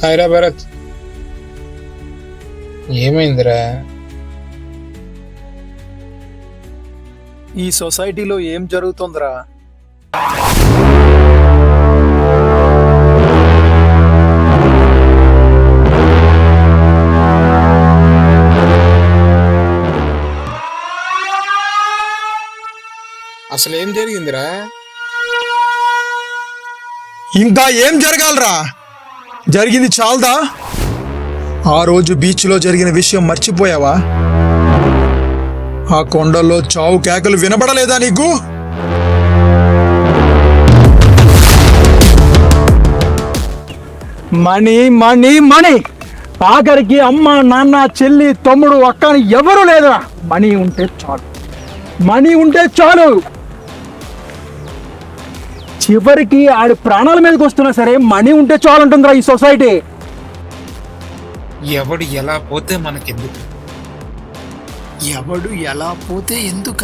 హాయ్రా భరత్, ఏమైందిరా? ఈ సొసైటీలో ఏం జరుగుతుందిరా? అసలు ఏం జరిగిందిరా? ఇంకా ఏం జరగాలరా? జరిగింది చాలదా? ఆ రోజు బీచ్లో జరిగిన విషయం మర్చిపోయావా? ఆ కొండల్లో చావు కేకలు వినబడలేదా నీకు? మణి మణి మణి, ఆఖరికి అమ్మ నాన్న చెల్లి తమ్ముడు అక్క అని ఎవరు లేదురా. మణి ఉంటే చాలు, మణి ఉంటే చాలు. చివరికి ఆడి ప్రాణాల మీదకి వస్తున్నా సరే మణి ఉంటే చాలు ఉంటుందిరా ఈ సొసైటీ. ఎవడు ఎలా పోతే మనకెందుకు? ఎవడు ఎలా పోతే ఎందుక?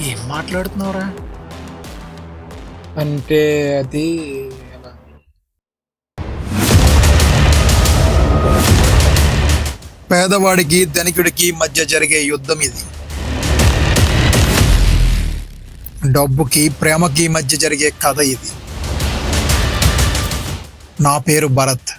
ఏం మాట్లాడుతున్నావురా? అంటే అది ఎలా? పేదవాడికి ధనికుడికి మధ్య జరిగే యుద్ధం ఇది. డబ్బుకి ప్రేమకి మధ్య జరిగే కథ ఇది. నా పేరు భరత్.